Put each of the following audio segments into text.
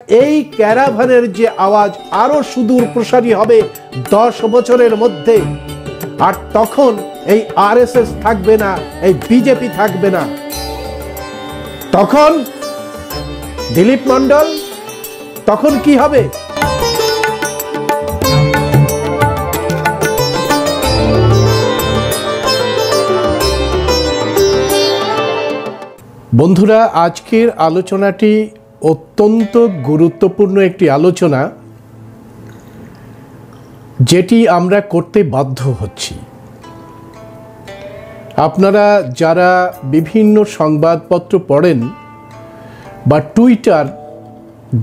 এই ক্যারাভানের যে আওয়াজ আরো সুদূর প্রসারী হবে 10 বছরের মধ্যে। আর তখন এই আরএসএস থাকবে না, এই বিজেপি থাকবে না। তখন দিলীপ মণ্ডল তখন কি হবে? বন্ধুরা, আজকের আলোচনাটি অত্যন্ত গুরুত্বপূর্ণ একটি আলোচনা, যেটি আমরা করতে বাধ্য হচ্ছি। আপনারা যারা বিভিন্ন সংবাদপত্র পড়েন বা টুইটার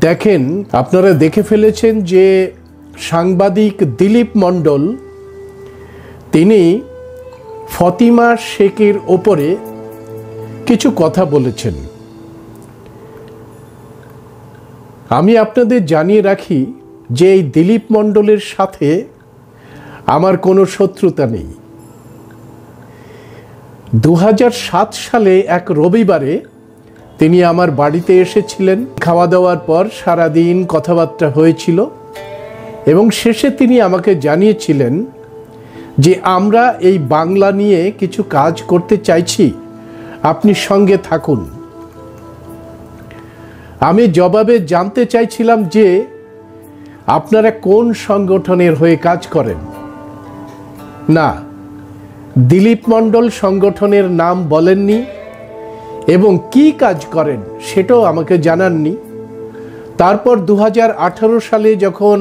দেখেন, আপনারা দেখে ফেলেছেন যে সাংবাদিক দিলীপ মণ্ডল তিনি ফতিমা শেখের ওপরে কিছু কথা বলেছেন। আমি আপনাদের জানিয়ে রাখি যে এই দিলীপ মণ্ডলের সাথে আমার কোনো শত্রুতা নেই। 2007 সালে এক রবিবারে তিনি আমার বাড়িতে এসেছিলেন। খাওয়া দাওয়ার পর সারাদিন কথাবার্তা হয়েছিল এবং শেষে তিনি আমাকে জানিয়েছিলেন যে আমরা এই বাংলা নিয়ে কিছু কাজ করতে চাইছি, আপনি সঙ্গে থাকুন। আমি জবাবে জানতে চাইছিলাম যে আপনারা কোন সংগঠনের হয়ে কাজ করেন। না, দিলীপ মণ্ডল সংগঠনের নাম বলেননি এবং কি কাজ করেন সেটাও আমাকে জানাননি। তারপর 2018 সালে যখন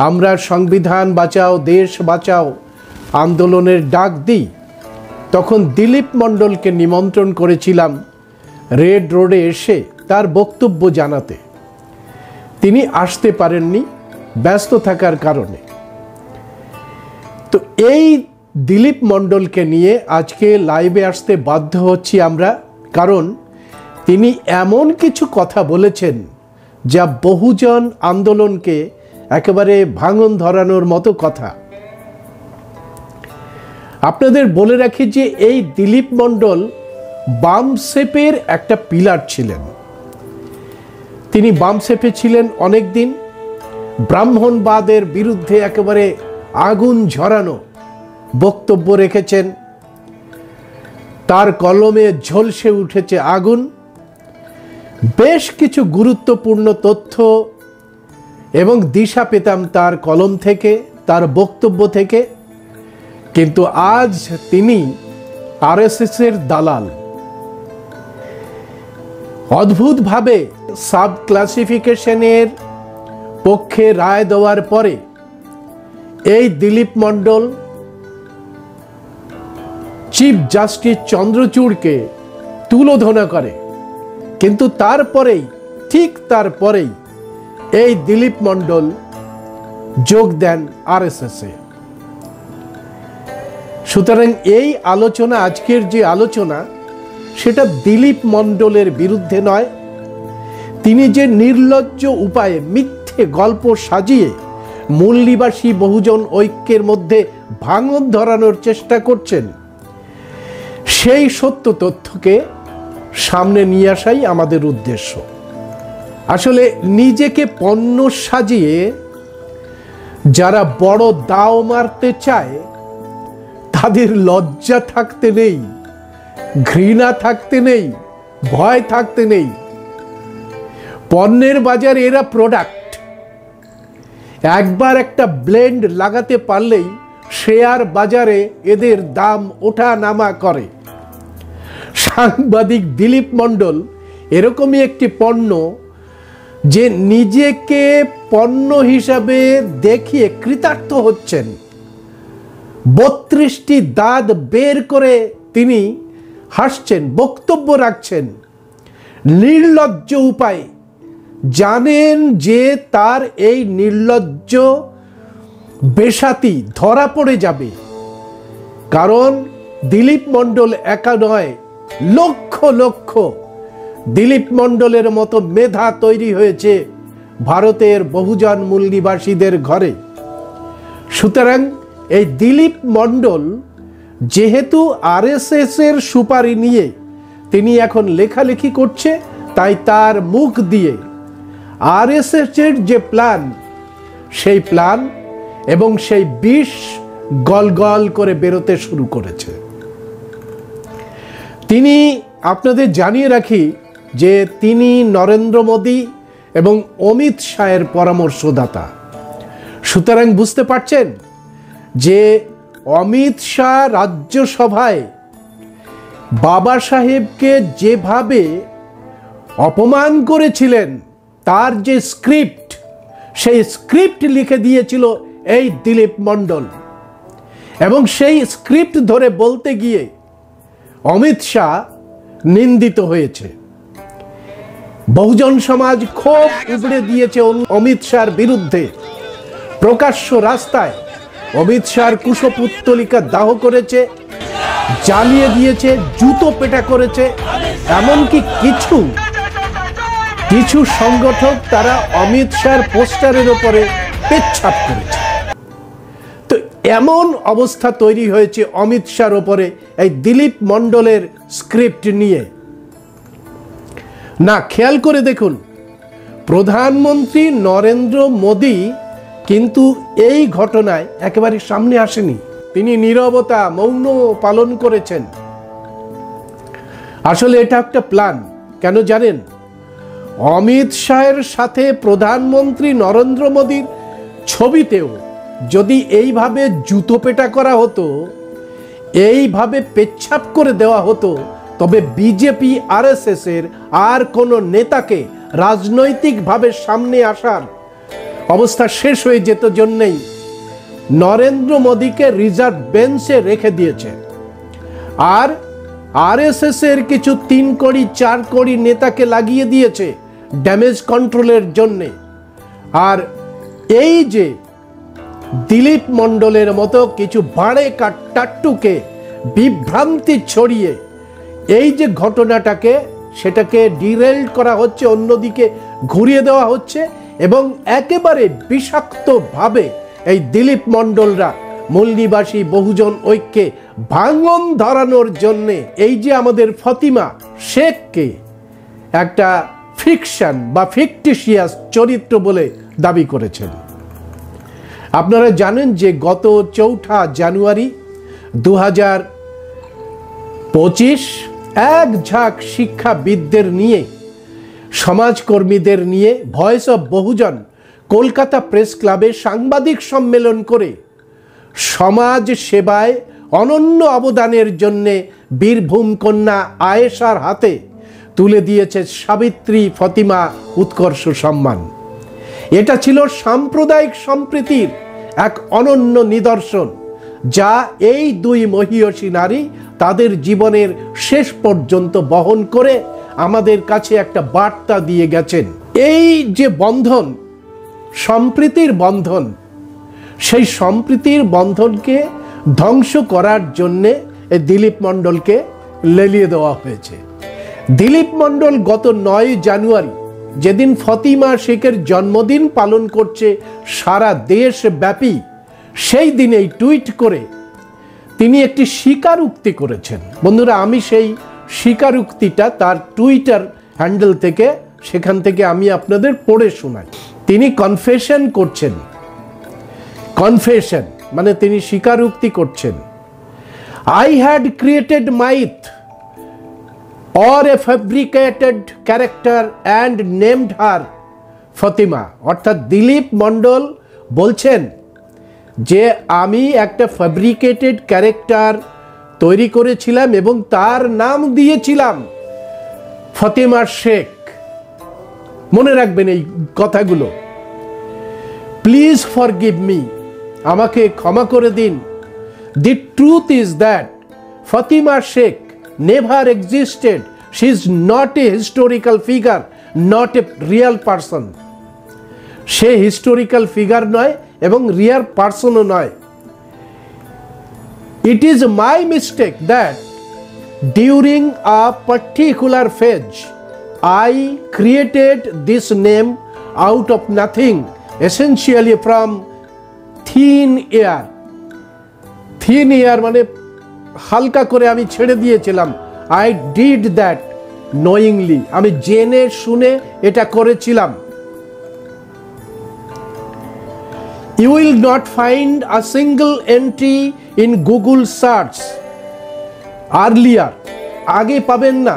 আমরা সংবিধান বাঁচাও দেশ বাঁচাও আন্দোলনের ডাক দিই, তখন দিলীপ মণ্ডলকে নিমন্ত্রণ করেছিলাম রেড রোডে এসে তার বক্তব্য জানাতে। তিনি আসতে পারেননি ব্যস্ত থাকার কারণে। তো এই দিলীপ মণ্ডলকে নিয়ে আজকে লাইভে আসতে বাধ্য হচ্ছি আমরা, কারণ তিনি এমন কিছু কথা বলেছেন যা বহুজন আন্দোলনকে একেবারে ভাঙন ধরানোর মতো কথা। আপনাদের বলে রাখি যে এই দিলীপ মণ্ডল বামসেপের একটা পিলার ছিলেন। তিনি বামসেপে ছিলেন অনেক দিন। ব্রাহ্মণবাদের বিরুদ্ধে একেবারে আগুন ঝরানো বক্তব্য রেখেছেন। তার কলমে ঝলসে উঠেছে আগুন। বেশ কিছু গুরুত্বপূর্ণ তথ্য এবং দিশা পেতাম তার কলম থেকে, তার বক্তব্য থেকে। কিন্তু আজ তিনি আরএসএসের দালাল। অদ্ভুতভাবে সাব ক্লাসিফিকেশনের পক্ষে রায় দেওয়ার পরে এই দিলীপ মণ্ডল চিফ জাস্টিস চন্দ্রচূড়কে তুলোধনা করে। কিন্তু ঠিক তারপরেই এই দিলীপ মণ্ডল যোগ দেন আরএসএসে। সুতরাং এই আলোচনা, আজকের যে আলোচনা, সেটা দিলীপ মণ্ডলের বিরুদ্ধে নয়। তিনি যে নির্লজ্জ উপায়ে মিথ্যে গল্প সাজিয়ে মূল নিবাসী বহুজন ঐক্যের মধ্যে ভাঙন ধরানোর চেষ্টা করছেন, সেই সত্য তথ্যকে সামনে নিয়ে আসাই আমাদের উদ্দেশ্য। আসলে নিজেকে পণ্য সাজিয়ে যারা বড় দাও মারতে চায়, তাদের লজ্জা থাকতে নেই, ঘৃণা থাকতে নেই, ভয় থাকতে নেই। পণ্যের বাজারে এরা প্রোডাক্ট। একবার একটা ব্লেন্ড লাগাতে পারলেই শেয়ার বাজারে এদের দাম ওঠা নামা করে। সাংবাদিক দিলীপ মণ্ডল এরকমই একটি পণ্য, যে নিজেকে পণ্য হিসাবে দেখিয়ে কৃতার্থ হচ্ছেন। 32টি দাঁত বের করে তিনি হাসছেন, বক্তব্য রাখছেন নির্লজ্জ উপায়ে। জানেন যে তার এই নির্লজ্জ বেশাতি ধরা পড়ে যাবে, কারণ দিলীপ মণ্ডল একা নয়, লক্ষ লক্ষ দিলীপ মণ্ডলের মতো মেধা তৈরি হয়েছে ভারতের বহুজন মূল নিবাসীদের ঘরে। সুতরাং এই দিলীপ মণ্ডল যেহেতু আরএসএস এর সুপারি নিয়ে তিনি এখন লেখালেখি করছে, তাই তার মুখ দিয়ে আরএসএস এর যে প্ল্যান, সেই প্ল্যান এবং সেই বিষ গল গল করে বেরোতে শুরু করেছে। তিনি, আপনাদের জানিয়ে রাখি যে তিনি নরেন্দ্র মোদী এবং অমিত শাহের পরামর্শদাতা। সুতরাং বুঝতে পারছেন যে অমিত শাহ রাজ্যসভায় বাবা সাহেবকে যেভাবে অপমান করেছিলেন, তার যে স্ক্রিপ্ট, সেই স্ক্রিপ্ট লিখে দিয়েছিল এই দিলীপ মণ্ডল, এবং সেই স্ক্রিপ্ট ধরে বলতে গিয়ে অমিত শাহ নিন্দিত হয়েছে। বহুজন সমাজ ক্ষোভ উগড়ে দিয়েছে অমিত শাহর বিরুদ্ধে। প্রকাশ্য রাস্তায় অমিত শাহর কুশপুত্তলিকা দাহ করেছে, জ্বালিয়ে দিয়েছে, জুতো পেটা করেছে। এমনকি কিছু সংগঠক তারা অমিত শাহর পোস্টারের উপরে পেচ্ছাপ করেছে। তো এমন অবস্থা তৈরি হয়েছে অমিত শাহর উপরে এই দিলীপ মণ্ডলের স্ক্রিপ্ট নিয়ে। না, খেয়াল করে দেখুন, প্রধানমন্ত্রী নরেন্দ্র মোদী কিন্তু এই ঘটনায় একেবারে সামনে আসেনি। তিনি নীরবতা, মৌন পালন করেছেন। আসলে এটা একটা প্ল্যান। কেন জানেন? অমিত শাহের সাথে প্রধানমন্ত্রী নরেন্দ্র মোদীর ছবিতেও যদি এইভাবে জুতো পেটা করা হতো, এইভাবে পেচ্ছাপ করে দেওয়া হতো, তবে বিজেপি আরএসএস এর আর কোনো নেতাকে রাজনৈতিকভাবে সামনে আসার অবস্থা শেষ হয়ে যেত। জন্যই নরেন্দ্র মোদীকে রিজার্ভ বেঞ্চে রেখে দিয়েছে। আর আরএসএস এর কিছু 3 কোটি 4 কোটি নেতাকে লাগিয়ে দিয়েছে ড্যামেজ কন্ট্রোলের জন্যে। আর এই যে দিলীপ মণ্ডলের মতো কিছু বাড়ে টাট্টুকে বিভ্রান্তি ছড়িয়ে এই যে ঘটনাটাকে, সেটাকে ডিরেল করা হচ্ছে, অন্যদিকে ঘুরিয়ে দেওয়া হচ্ছে, এবং একেবারে বিষাক্তভাবে এই দিলীপ মণ্ডলরা মূল নিবাসী বহুজন ঐক্যে ভাঙন ধরানোর জন্যে এই যে আমাদের ফতিমা শেখকে একটা ফিকশন বা ফিকটিশিয়াস চরিত্র বলে দাবি করেছেন। আপনারা জানেন যে গত 4 জানুয়ারি 2025 এক ঝাঁক শিক্ষাবিদদের নিয়ে, সমাজকর্মীদের নিয়ে voice of Bahujan Kolkata press ক্লাবে সাংবাদিক সম্মেলন করে সমাজ সেবায় অনন্য অবদানের জন্যে বীরভূম কন্যা আয়েশার হাতে তুলে দিয়েছে সাবিত্রী ফতিমা উৎকর্ষ সম্মান। এটা ছিল সাম্প্রদায়িক সম্প্রীতির এক অনন্য নিদর্শন, যা এই 2 মহীয়সী নারী তাদের জীবনের শেষ পর্যন্ত বহন করে আমাদের কাছে একটা বার্তা দিয়ে গেছেন। এই যে বন্ধন, সম্প্রীতির বন্ধন, সেই সম্প্রীতির বন্ধনকে ধ্বংস করার জন্যে এই দিলীপ মণ্ডলকে লেলিয়ে দেওয়া হয়েছে। দিলীপ মণ্ডল গত 9 জানুয়ারি, যেদিন ফতিমা শেখের জন্মদিন পালন করছে সারা দেশব্যাপী, সেই দিনেই টুইট করে তিনি একটি স্বীকারোক্তি করেছেন। বন্ধুরা, আমি সেই স্বীকারোক্তিটা তার টুইটার হ্যান্ডেল থেকে, সেখান থেকে আমি আপনাদের পড়ে শোনাই। তিনি কনফেশন করছেন। কনফেশন মানে তিনি স্বীকারোক্তি করছেন। I had created myth or a fabricated character and named her Fatima. অর্থাৎ দিলীপ মণ্ডল বলছেন যে আমি একটা ফ্যাব্রিকেটেড ক্যারেক্টার তৈরি করেছিলাম এবং তার নাম দিয়েছিলাম ফতিমা শেখ। মনে রাখবেন এই কথাগুলো। প্লিজ ফরগিভ মি, আমাকে ক্ষমা করে দিন। The truth is that Fatima Sheikh never existed. She is not a historical figure, not a real person. Say historical figure নয় এবং রিয়েল পার্সনও নয়। It is my mistake that during a particular phase I created this name out of nothing, essentially from thin air. Thin air মানে হালকা করে আমি ছেড়ে দিয়েছিলাম। I did that knowingly, আমি জেনে শুনে এটা করেছিলাম। You will not find a single entry in Google search earlier. आगे पाबेन ना.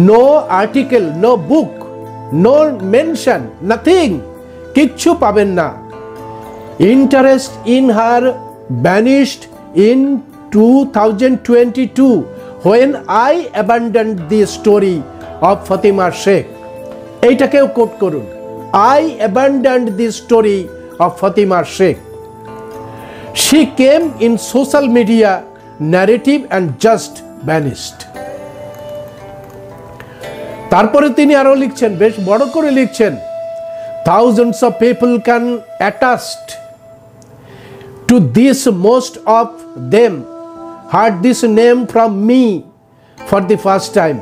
No article, no book, no mention, nothing. किच्छु पाबेन ना. Interest in her vanished in 2022 when I abandoned the story of Fatima Sheikh. এইটাকেও quote করুন. I abandoned the story of Fatima Sheikh. She came in social media narrative and just vanished. তারপরে তিনি আরো লিখছেন, বেশ বড় করে লিখছেন, thousands of people can attest to this. Most of them heard this name from me for the first time.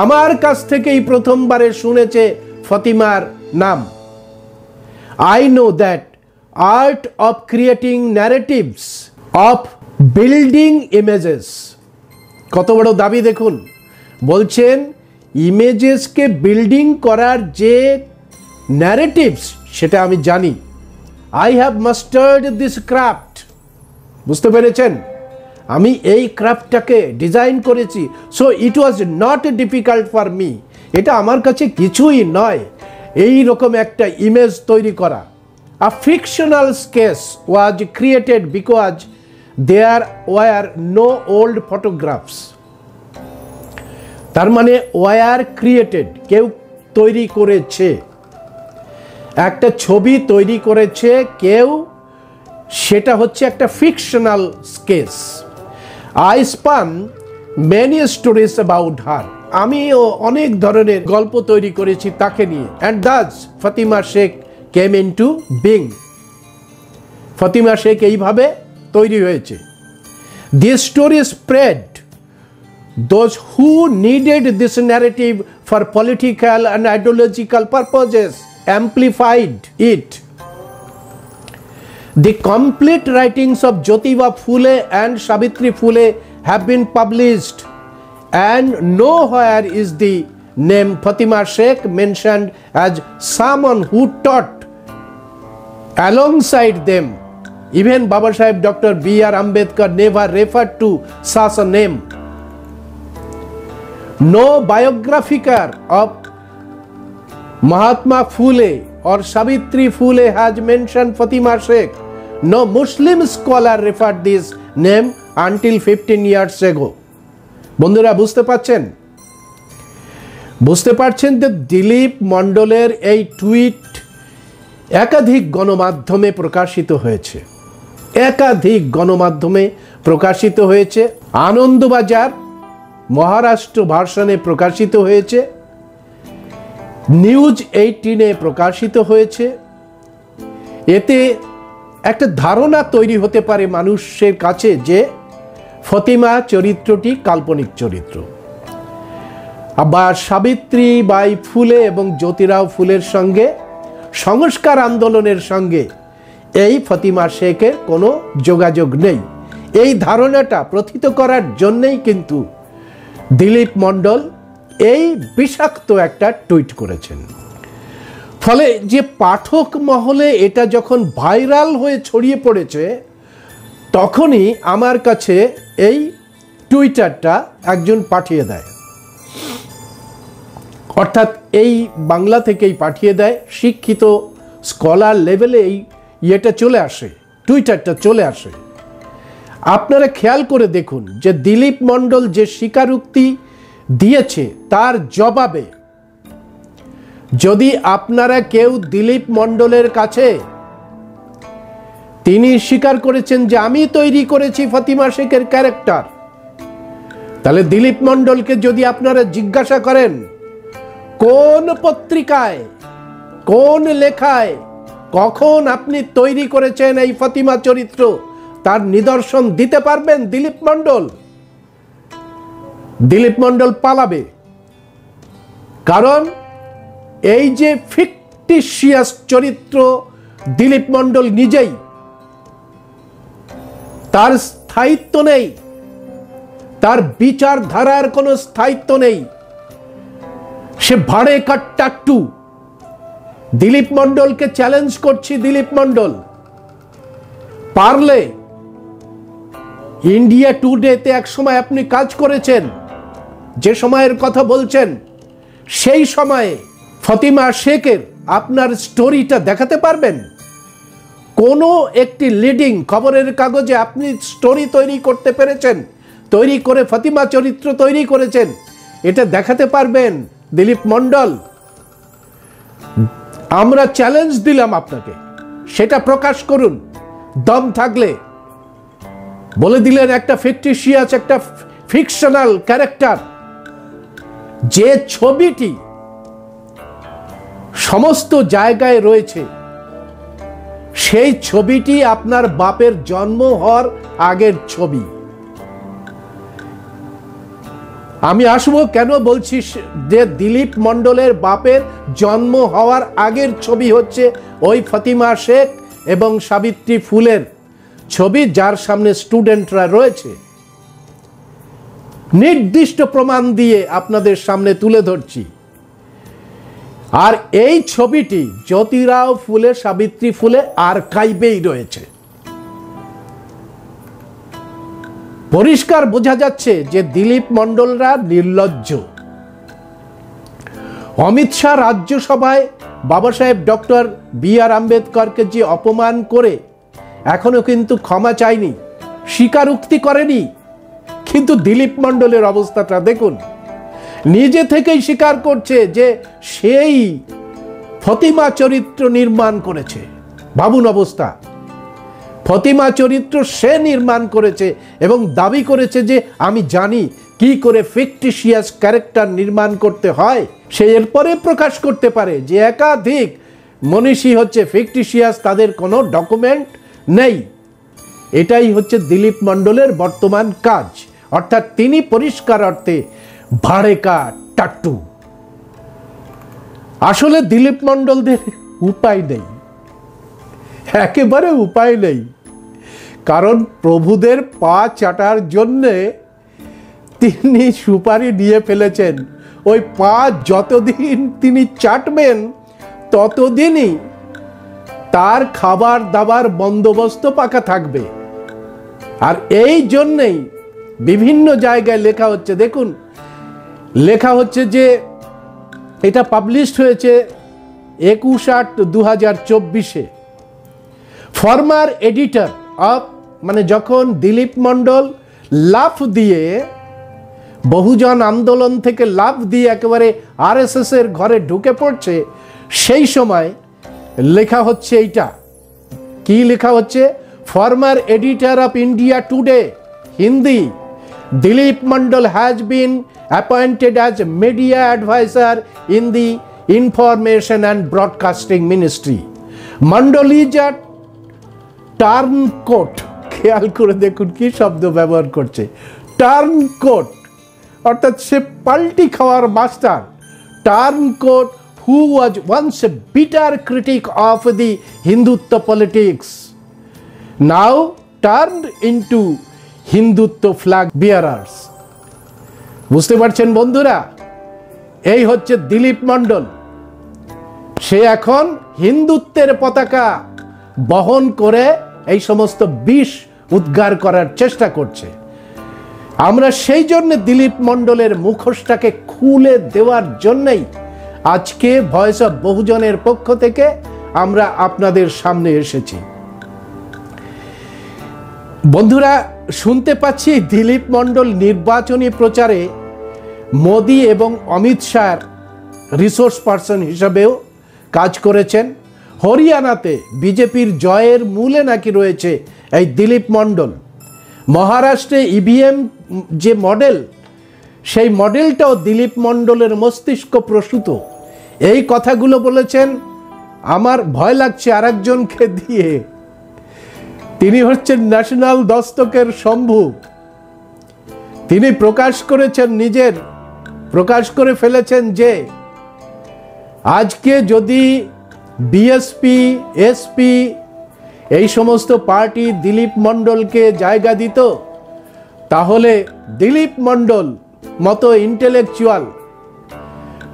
আমার কাছ থেকেই প্রথমবারে শুনেছে ফতিমার নাম. I know that art of creating narratives, of building images. কত বড় দাবি দেখুন. বলছেন ইমেজেসকে বিল্ডিং করার যে ন্যারেটিভস সেটা আমি জানি. I have mastered this craft. বুঝতে পেরেছেন? আমি এই ক্রাফটটাকে ডিজাইন করেছি. So it was not difficult for me. এটা আমার কাছে কিছুই নয় এই রকম একটা ইমেজ তৈরি করা. A fictional sketch was created because there were no old photographs. তার মানে ওয়ার ক্রিয়েটেড, কেউ তৈরি করেছে, একটা ছবি তৈরি করেছে কেউ, সেটা হচ্ছে একটা fictional sketch. I spun many stories about her. আমিও অনেক ধরনের গল্প তৈরি করেছি তাকে নিয়ে. And thus Fatima Sheikh came into being. Fatima Sheikh এইভাবে তৈরি হয়েছে. This story spread. Those who needed this narrative for political and ideological purposes amplified it. The complete writings of Jyotiba Phule and Savitri Phule have been published, and nowhere is the name Fatima Sheikh mentioned as someone who taught alongside them. Even Baba Saheb Dr. B.R. Ambedkar never referred to such a name. No biographer of Mahatma Phule or Savitri Phule has mentioned Fatima Sheikh. No Muslim scholar referred this name until 15 years ago. বন্ধুরা বুঝতে পারছেন যে দিলীপ মণ্ডলের এই tweet একাধিক গণমাধ্যমে প্রকাশিত হয়েছে. আনন্দবাজার মহারাষ্ট্র ভার্সনে প্রকাশিত হয়েছে, নিউজ 18-এ প্রকাশিত হয়েছে. এতে একটা ধারণা তৈরি হতে পারে মানুষের কাছে যে ফতিমা চরিত্রটি কাল্পনিক চরিত্র, আবার সাবিত্রী বাই ফুলে এবং জ্যোতিরাও ফুলের সঙ্গে সংস্কার আন্দোলনের সঙ্গে এই ফতিমা শেখের কোনো যোগাযোগ নেই. এই ধারণাটা প্রথিত করার জন্যই কিন্তু দিলীপ মণ্ডল এই বিষাক্ত একটা টুইট করেছেন. ফলে যে পাঠক মহলে এটা যখন ভাইরাল হয়ে ছড়িয়ে পড়েছে, তখনই আমার কাছে এই টুইটারটা একজন পাঠিয়ে দেয়, অর্থাৎ এই বাংলা থেকেই পাঠিয়ে দেয়. শিক্ষিত স্কলার লেভেলে এই ইয়েটা চলে আসে, টুইটারটা চলে আসে. আপনারা খেয়াল করে দেখুন যে দিলীপ মণ্ডল যে স্বীকারোক্তি দিয়েছে তার জবাবে যদি আপনারা কেউ দিলীপ মণ্ডলের কাছে, তিনি স্বীকার করেছেন যে আমি তৈরি করেছি ফাতিমা শেখের ক্যারেক্টার, তাহলে দিলীপ মণ্ডলকে যদি আপনারা জিজ্ঞাসা করেন কোন পত্রিকায়, কোন লেখায়, কখন আপনি তৈরি করেছেন এই ফাতিমা চরিত্র, তার নিদর্শন দিতে পারবেন দিলীপ মণ্ডল? দিলীপ মণ্ডল পালাবে। কারণ এই যে ফিকটিশিয়াস চরিত্র দিলীপ মণ্ডল নিজেই, তার স্থায়িত্ব নেই, তার বিচারধারার কোনো স্থায়িত্ব নেই। সে ভাড়ে কাট্টাট্টু, দিলীপ মণ্ডলকে চ্যালেঞ্জ করছি, দিলীপ মণ্ডল পারলে ইন্ডিয়া টুডেতে একসময় আপনি কাজ করেছেন, যে সময়ের কথা বলছেন সেই সময়ে ফতিমা শেখের আপনার স্টোরিটা দেখাতে পারবেন? কোনো একটি লিডিং খবরের কাগজে আপনি স্টোরি তৈরি করতে পেরেছেন, তৈরি করে ফতিমা চরিত্র তৈরি করেছেন, এটা দেখাতে পারবেন দিলীপ মণ্ডল? আমরা চ্যালেঞ্জ দিলাম আপনাকে, সেটা প্রকাশ করুন দম থাকলে। বলে দিলেন একটা ফিকটিশিয়াস, একটা ফিকশনাল ক্যারেক্টার, যে ছবিটি সমস্ত জায়গায় রয়েছে, সেই ছবিটি আপনার বাপের জন্ম হওয়ার আগের ছবি। আমি আসবো কেন বলছি যে দিলীপ মণ্ডলের বাপের জন্ম হওয়ার আগের ছবি হচ্ছে ওই ফতিমা শেখ এবং সাবিত্রী ফুলের ছবি, যার সামনে স্টুডেন্টরা রয়েছে। নির্দিষ্ট প্রমাণ দিয়ে আপনাদের সামনে তুলে ধরছি। আর এই ছবিটি জ্যোতিরাও ফুলে, সাবিত্রী ফুলে আর্কাইভেই রয়েছে। পরিষ্কার বোঝা যাচ্ছে যে দিলীপ মণ্ডলরা নির্লজ্জ। অমিত শাহ রাজ্যসভায় বাবা সাহেব ডক্টর বি.আর. আম্বেদকরকে যে অপমান করে এখনো কিন্তু ক্ষমা চায়নি, স্বীকারোক্তি করেনি। কিন্তু দিলীপ মণ্ডলের অবস্থাটা দেখুন, নিজে থেকেই স্বীকার করছে যে সেই ফতিমা চরিত্র নির্মাণ করেছে। ভাবুন অবস্থা, ফতিমা চরিত্র সে নির্মাণ করেছে এবং দাবি করেছে যে আমি জানি কি করে ফিকটিশিয়াস ক্যারেক্টার নির্মাণ করতে হয়। সে এরপরে প্রকাশ করতে পারে যে একাধিক মনীষী হচ্ছে ফিকটিশিয়াস, তাদের কোনো ডকুমেন্ট নেই। এটাই হচ্ছে দিলীপ মণ্ডলের বর্তমান কাজ, অর্থাৎ তিনি পরিষ্কার অর্থে ভাড়েকা টাট্টু। আসলে দিলীপ মণ্ডলদের উপায় নেই, একেবারে উপায় নেই। কারণ প্রভুদের পা চাটার জন্যে তিনি সুপারি নিয়ে ফেলেছেন। ওই পা যতদিন তিনি চাটবেন ততদিনই তার খাবার দাবার বন্দোবস্ত পাকা থাকবে। আর এই জন্যেই বিভিন্ন জায়গায় লেখা হচ্ছে, দেখুন লেখা হচ্ছে যে এটা পাবলিশড হয়েছে 21/8/2024। ফর্মার এডিটর অফ, মানে যখন দিলীপ মণ্ডল লাফ দিয়ে বহুজন আন্দোলন থেকে লাফ দিয়ে একেবারে আরএসএস এর ঘরে ঢুকে পড়ছে, সেই সময় লেখা হচ্ছে এইটা। কি লেখা হচ্ছে? Former editor of India today Hindi, Dilip Mondal has been appointed as media advisor in the Information and Broadcasting Ministry. Mandal is a turncoat. খেয়াল করে দেখুন কি শব্দ ব্যবহার করছে, টার্নকোট, অর্থাৎ সে পাল্টি খাওয়ার master. টার্নকোট who was once a bitter critic of the Hindutva politics, now turned into Hindutva flag bearers. বুঝতে পারছেন বন্ধুরা? এই হচ্ছে দিলীপ মণ্ডল। সে এখন হিন্দুত্বের পতাকা বহন করে এই সমস্ত বিষ উদ্গার করার চেষ্টা করছে। আমরা সেই জন্য দিলীপ মণ্ডলের মুখোশটাকে খুলে দেওয়ার জন্যই আজকে ভয়েস অফ বহুজনের পক্ষ থেকে আমরা আপনাদের সামনে এসেছি। বন্ধুরা, শুনতে পাচ্ছি দিলীপ মণ্ডল নির্বাচনী প্রচারে মোদি এবং অমিত শাহর রিসোর্স পার্সন হিসাবেও কাজ করেছেন। হরিয়ানাতে বিজেপির জয়ের মূলে নাকি রয়েছে এই দিলীপ মণ্ডল। মহারাষ্ট্রে ইভিএম যে মডেল, সেই মডেলটাও দিলীপ মণ্ডলের মস্তিষ্ক প্রসূত। এই কথাগুলো বলেছেন। আমার ভয় লাগছে আরেকজনকে দিয়ে, তিনি হচ্ছেন ন্যাশনাল দস্তকের শম্ভু। তিনি প্রকাশ করেছেন, প্রকাশ করে ফেলেছেন যে আজকে যদি বিএসপি, এসপি এই সমস্ত পার্টি দিলীপ মণ্ডলকে জায়গা দিত, তাহলে দিলীপ মণ্ডল মতো ইন্টেলেকচুয়াল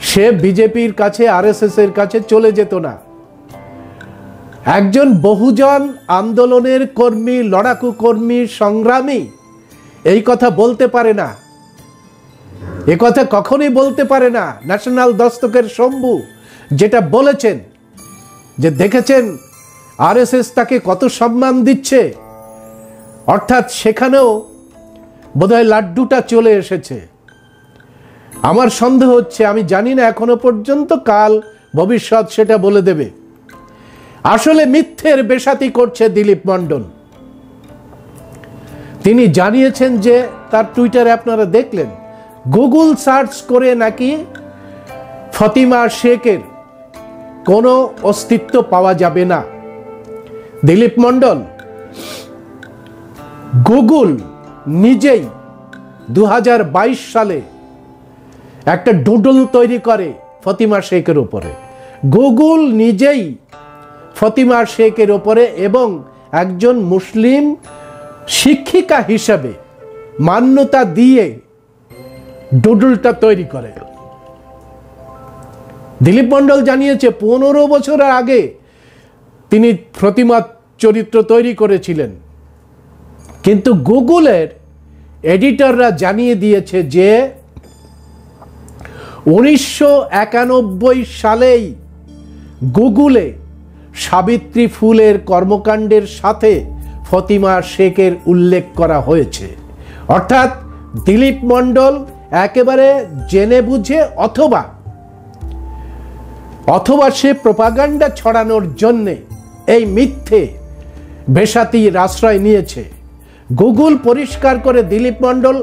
সে বিজেপির কাছে, আরএসএস এর কাছে চলে যেত না। একজন বহুজন আন্দোলনের কর্মী, লড়াকু কর্মী, সংগ্রামী এই কথা বলতে পারে না, এ কথা কখনোই বলতে পারে না। ন্যাশনাল দস্তকের শম্ভু যেটা বলেছেন যে দেখেছেন আরএসএস তাকে কত সম্মান দিচ্ছে, অর্থাৎ সেখানেও বোধহয় লাড্ডুটা চলে এসেছে। আমার সন্দেহ হচ্ছে, আমি জানি না এখনো পর্যন্ত, কাল ভবিষ্যৎ সেটা বলে দেবে। আসলে মিথ্যের বেশাতি করছে দিলীপ মণ্ডল। তিনি জানিয়েছেন যে, তার টুইটারে আপনারা দেখলেন, গুগল সার্চ করে নাকি ফতিমা শেখের কোনো অস্তিত্ব পাওয়া যাবে না। দিলীপ মণ্ডল গুগল নিজেই 2022 সালে একটা ডুডল তৈরি করে ফতিমা শেখের উপরে। গুগল নিজেই ফতিমা শেখের উপরে এবং একজন মুসলিম শিক্ষিকা হিসাবে মান্যতা দিয়ে ডুডলটা তৈরি করে। দিলীপ মণ্ডল জানিয়েছে 15 বছর আগে তিনি প্রতিমা চরিত্র তৈরি করেছিলেন, কিন্তু গুগলের এডিটররা জানিয়ে দিয়েছে যে 1991 সালেই গুগলে সাবিত্রী ফুলের কর্মকাণ্ডের সাথে ফতিমা শেখের উল্লেখ করা হয়েছে। অর্থাৎ দিলীপ মণ্ডল একেবারে জেনে বুঝে অথবা সে প্রপাগান্ডা ছড়ানোর জন্যে এই মিথ্যে বেশাতির আশ্রয় নিয়েছে। গুগল পরিষ্কার করে, দিলীপ মণ্ডল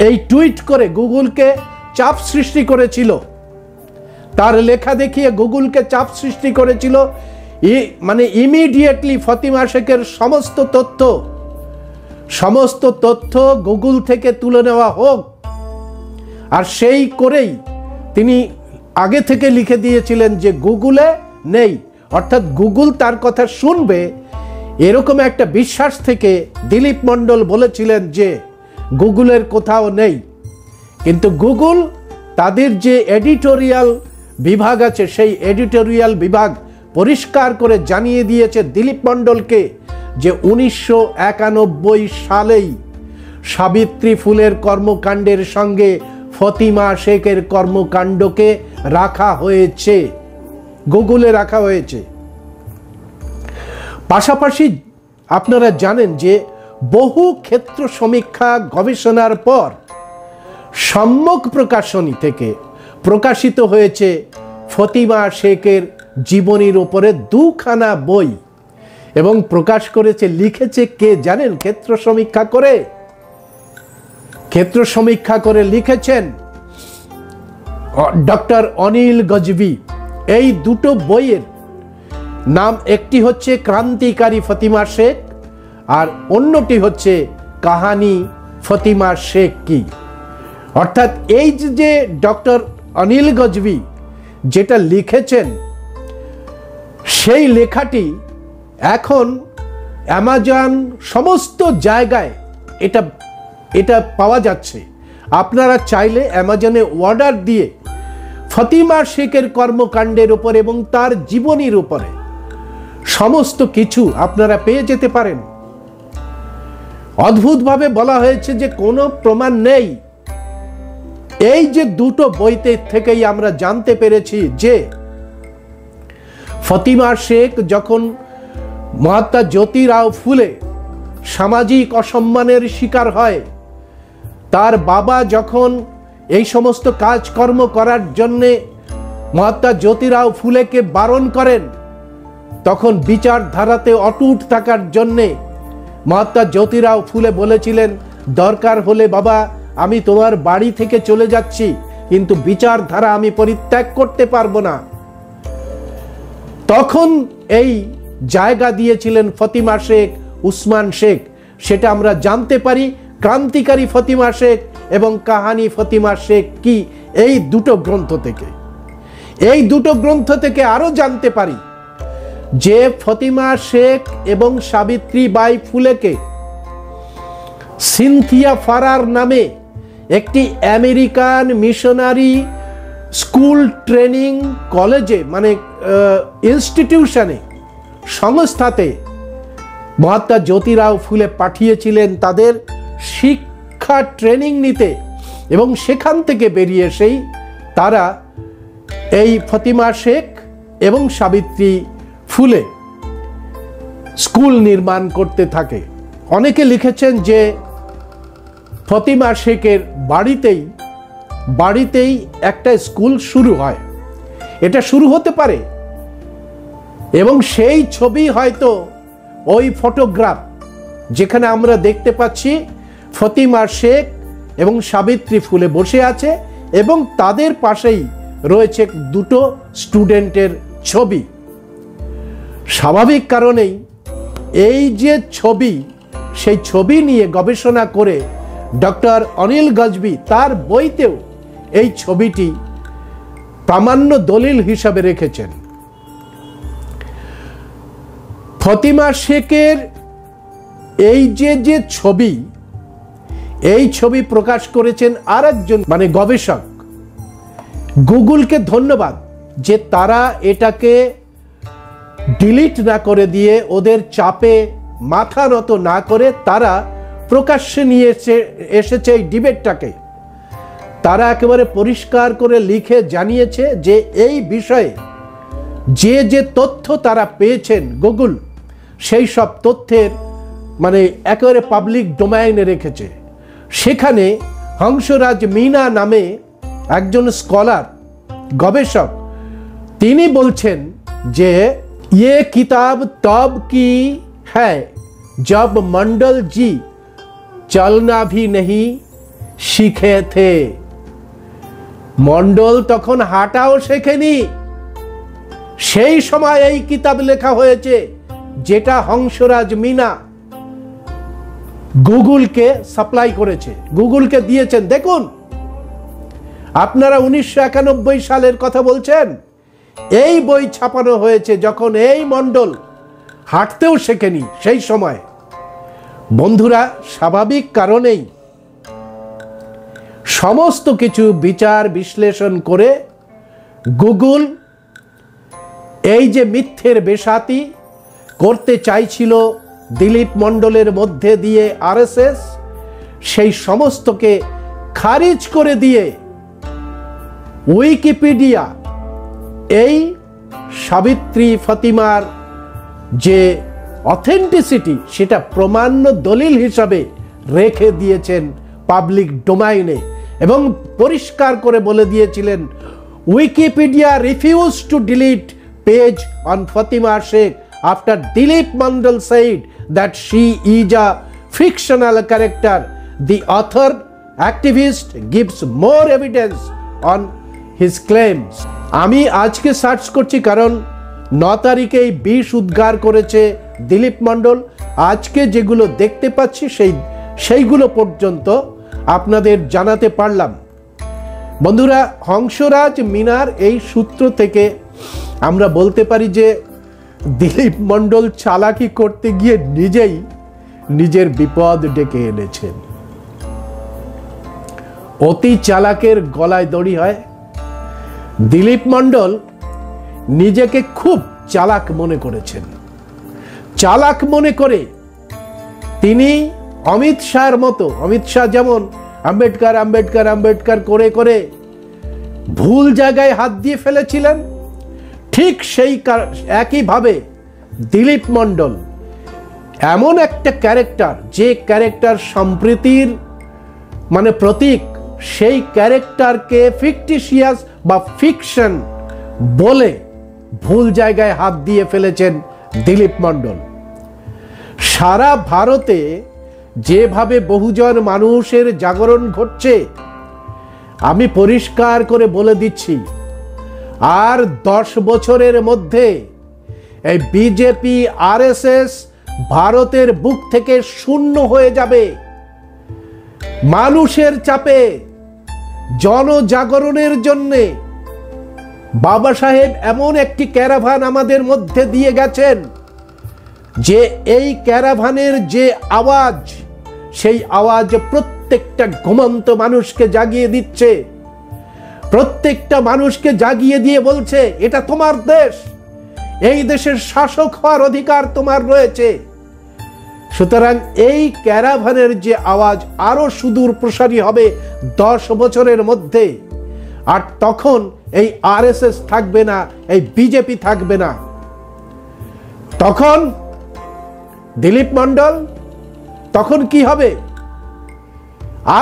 এই টুইট করে গুগলকে চাপ সৃষ্টি করেছিল, তার লেখা দেখিয়ে গুগলকে চাপ সৃষ্টি করেছিল, মানে ইমিডিয়েটলি ফতিমা শেখের সমস্ত তথ্য গুগল থেকে তুলে নেওয়া হোক। আর সেই করেই তিনি আগে থেকে লিখে দিয়েছিলেন যে গুগলে নেই, অর্থাৎ গুগল তার কথা শুনবে এরকম একটা বিশ্বাস থেকে দিলীপ মণ্ডল বলেছিলেন যে গুগলের কোথাও নেই। কিন্তু গুগল তাদের যে এডিটোরিয়াল বিভাগ আছে, সেই এডিটোরিয়াল বিভাগ পরিষ্কার করে জানিয়ে দিয়েছে দিলীপ মণ্ডলকে যে 1991 সালেই সাবিত্রী ফুলের কর্মকাণ্ডের সঙ্গে ফতিমা শেখের কর্মকাণ্ডকে রাখা হয়েছে, গুগলে রাখা হয়েছে। পাশাপাশি আপনারা জানেন যে বহু ক্ষেত্র সমীক্ষা গবেষণার পর সম্যক প্রকাশনী থেকে প্রকাশিত হয়েছে ফতিমা শেখের জীবনীর উপরে 2খানা বই, এবং প্রকাশ করেছে, লিখেছে কে জানেন? ক্ষেত্র সমীক্ষা করে লিখেছেন ডক্টর অনিল গজবি। এই দুটো বইয়ের নাম, একটি হচ্ছে ক্রান্তিকারী ফতিমা শেখ আর অন্যটি হচ্ছে কাহানি ফতিমা শেখ কি। অর্থাৎ এই যে ডক্টর অনিল গজবি যেটা লিখেছেন, সেই লেখাটি এখন অ্যামাজন সমস্ত জায়গায় এটা পাওয়া যাচ্ছে। আপনারা চাইলে অ্যামাজনে অর্ডার দিয়ে ফতিমা শেখের কর্মকাণ্ডের উপর এবং তার জীবনীর উপরে সমস্ত কিছু আপনারা পেয়ে যেতে পারেন। অদ্ভুতভাবে বলা হয়েছে যে কোনো প্রমাণ নেই। এই যে দুটো বইতে থেকেই আমরা জানতে পেরেছি যে ফতিমা শেখ যখন মহাত্মা জ্যোতিরাও ফুলে সামাজিক অসম্মানের শিকার হয়, তার বাবা যখন এই সমস্ত কাজকর্ম করার জন্যে মহাত্মা জ্যোতিরাও ফুলেকে বারণ করেন, তখন বিচারধারাতে অটুট থাকার জন্যে মহাত্মা জ্যোতিরাও ফুলে বলেছিলেন, দরকার হলে বাবা আমি তোমার বাড়ি থেকে চলে যাচ্ছি, কিন্তু বিচারধারা আমি পরিত্যাগ করতে পারবো না। তখন এই জায়গা দিয়েছিলেন ফতিমা শেখ, উসমান শেখ। সেটা আমরা জানতে পারি ক্রান্তিকারী ফতিমা শেখ এবং কাহানি ফতিমা শেখ কি, এই দুটো গ্রন্থ থেকে। এই দুটো গ্রন্থ থেকে আরো জানতে পারি যে ফতিমা শেখ এবং সাবিত্রী বাই ফুলেকে সিনথিয়া ফারার নামে একটি আমেরিকান মিশনারি স্কুল ট্রেনিং কলেজে, মানে ইনস্টিটিউশনে সংস্থাতে মহাত্মা জ্যোতিরাও ফুলে পাঠিয়েছিলেন তাদের শিক্ষা ট্রেনিং নিতে, এবং সেখান থেকে বেরিয়ে এসেই তারা এই ফতিমা শেখ এবং সাবিত্রী ফুলে স্কুল নির্মাণ করতে থাকে। অনেকে লিখেছেন যে ফতিমা শেখের বাড়িতেই একটা স্কুল শুরু হয়, এটা শুরু হতে পারে, এবং সেই ছবি হয়তো ওই ফটোগ্রাফ যেখানে আমরা দেখতে পাচ্ছি ফতিমা শেখ এবং সাবিত্রী ফুলে বসে আছে এবং তাদের পাশেই রয়েছে দুটো স্টুডেন্টের ছবি। স্বাভাবিক কারণেই এই যে ছবি, সেই ছবি নিয়ে গবেষণা করে ডক্টর অনিল গজবি তার বইতেও এই ছবিটি প্রামাণ্য দলিল হিসাবে রেখেছেন। ফতিমা শেখের এই যে ছবি, এই ছবি প্রকাশ করেছেন আরেকজন গবেষক। গুগলকে ধন্যবাদ যে তারা এটাকে ডিলিট না করে দিয়ে, ওদের চাপে মাথা নত না করে তারা প্রকাশ্যে নিয়ে এসেছে এই ডিবেটটাকে। তারা একেবারে পরিষ্কার করে লিখে জানিয়েছে যে এই বিষয়ে যে তথ্য তারা পেয়েছেন গুগল, সেই সব তথ্যের একেবারে পাবলিক ডোমাইনে রেখেছে। সেখানে হংসরাজ মিনা নামে একজন স্কলার, গবেষক, তিনি বলছেন যে ये किताब तब की है जब मंडल जी चलना भी नहीं सीखे थे। মন্ডল তখন হাঁটাও শেখেনি, সেই সময় এই কিতাব লেখা হয়েছে, যেটা হংসরাজ মিনা গুগলকে সাপ্লাই করেছে, গুগলকে দিয়েছেন। দেখুন, আপনারা 1991 সালের কথা বলছেন, এই বই ছাপানো হয়েছে যখন এই মন্ডল হাঁটতেও শেখেনি সেই সময়। বন্ধুরা, স্বাভাবিক কারণেই সমস্ত কিছু বিচার বিশ্লেষণ করে গুগল এই যে মিথ্যের বেশাতি করতে চাইছিল দিলীপ মণ্ডলের মধ্যে দিয়ে আরএসএস, সেই সমস্তকে খারিজ করে দিয়ে উইকিপিডিয়া এই সাবিত্রী ফতিমার যে অথেন্টিসিটি, সেটা প্রমাণ্য দলিল হিসাবে রেখে দিয়েছেন পাবলিক ডোমাইনে, এবং পরিষ্কার করে বলে দিয়েছিলেন Wikipedia refuse to delete page on Fatima Sheikh after Dilip Mondal said that she is a fictional character. The author activist gives more evidence on his claims. আমি আজকে সার্চ করছি কারণ 9 তারিখেই বিষ উদ্গার করেছে দিলীপ মণ্ডল। আজকে যেগুলো দেখতে পাচ্ছি সেইগুলো পর্যন্ত আপনাদের জানাতে পারলাম। বন্ধুরা, হংসরাজ মিনার এই সূত্র থেকে আমরা বলতে পারি যে দিলীপ মণ্ডল চালাকি করতে গিয়ে নিজেই নিজের বিপদ ডেকে এনেছেন। অতি চালাকের গলায় দড়ি হয়। দিলীপ মণ্ডল নিজেকে খুব চালাক মনে করেছেন। চালাক মনে করে তিনি অমিত শাহর মতো, অমিত শাহ যেমন আম্বেদকর আম্বেদকর আম্বেদকর করে করে ভুল জায়গায় হাত দিয়ে ফেলেছিলেন, ঠিক সেই একইভাবে দিলীপ মণ্ডল এমন একটা ক্যারেক্টার, যে ক্যারেক্টার সম্প্রীতির প্রতীক, সেই ক্যারেক্টারকে ফিকটিশিয়াস বা ফিকশন বলে ভুল জায়গায় হাত দিয়ে ফেলেছেন দিলীপ মণ্ডল। সারা ভারতে যেভাবে বহুজন মানুষের জাগরণ ঘটছে, আমি পরিষ্কার করে বলে দিচ্ছি, আর 10 বছরের মধ্যে এই বিজেপি আরএসএস ভারতের বুক থেকে শূন্য হয়ে যাবে। মানুষের চাপে, জনজাগরণের জন্যে বাবা সাহেব এমন একটি ক্যারাভান আমাদের মধ্যে দিয়ে গেছেন, যে এই ক্যারাভানের যে আওয়াজ, সেই আওয়াজ প্রত্যেকটা ঘুমন্ত মানুষকে জাগিয়ে দিচ্ছে, প্রত্যেকটা মানুষকে জাগিয়ে দিয়ে বলছে এটা তোমার দেশ, এই দেশের শাসক হওয়ার অধিকার তোমার রয়েছে। সুতরাং এই ক্যারাভানের যে আওয়াজ আরো সুদূর প্রসারী হবে 10 বছরের মধ্যে, আর তখন এই আরএসএস থাকবে না, এই বিজেপি থাকবে না। তখন দিলীপ মণ্ডল, তখন কি হবে?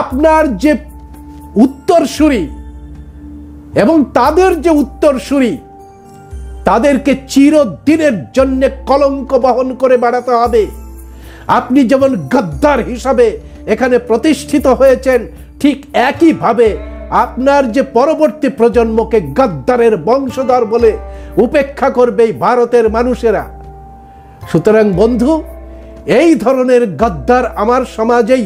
আপনার যে উত্তরসূরি এবং তাদের যে উত্তরসূরি, তাদেরকে চিরদিনের জন্য কলঙ্ক বহন করে বেড়াতে হবে। আপনি যেমন গদ্দার হিসাবে এখানে প্রতিষ্ঠিত হয়েছেন, ঠিক একইভাবে আপনার যে পরবর্তী প্রজন্মকে গদ্দারের বংশধর বলে উপেক্ষা করবে এই ভারতের মানুষেরা। সুতরাং বন্ধু, এই ধরনের গদ্দার আমার সমাজেই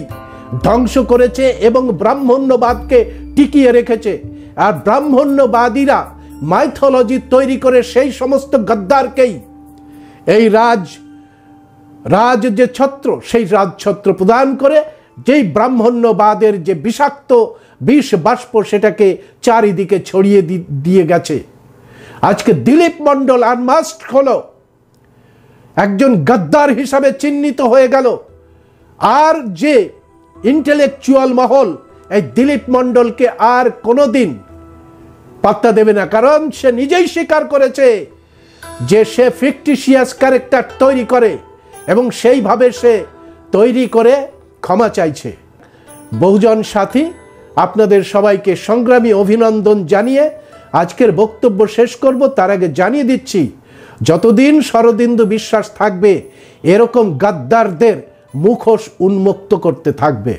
ধ্বংস করেছে এবং ব্রাহ্মণ্যবাদকে টিকিয়ে রেখেছে। আর ব্রাহ্মণ্যবাদীরা মাইথোলজি তৈরি করে সেই সমস্ত গদ্দারকেই এই রাজ যে ছত্র, সেই রাজছত্র প্রদান করে যেই ব্রাহ্মণ্যবাদের যে বিষাক্ত বিষ বাষ্প সেটাকে চারিদিকে ছড়িয়ে দিয়ে গেছে। আজকে দিলীপ মণ্ডল আনমাস্ক হলো, একজন গদ্দার হিসাবে চিহ্নিত হয়ে গেল। আর যে ইন্টেলেকচুয়াল মহল এই দিলীপ মণ্ডলকে আর কোনোদিন পাত্তা দেবে না, কারণ সে নিজেই স্বীকার করেছে যে সে ফিকটিশিয়াস ক্যারেক্টার তৈরি করে এবং সেইভাবে সে তৈরি করে ক্ষমা চাইছে। বহুজন সাথী, আপনাদের সবাইকে সংগ্রামী অভিনন্দন জানিয়ে আজকের বক্তব্য শেষ করব। তার আগে জানিয়ে দিচ্ছি, যতদিন শরদিন্দু বিশ্বাস থাকবে এরকম গাদ্দারদের মুখোশ উন্মুক্ত করতে থাকবে।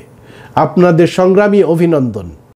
আপনাদের সংগ্রামী অভিনন্দন।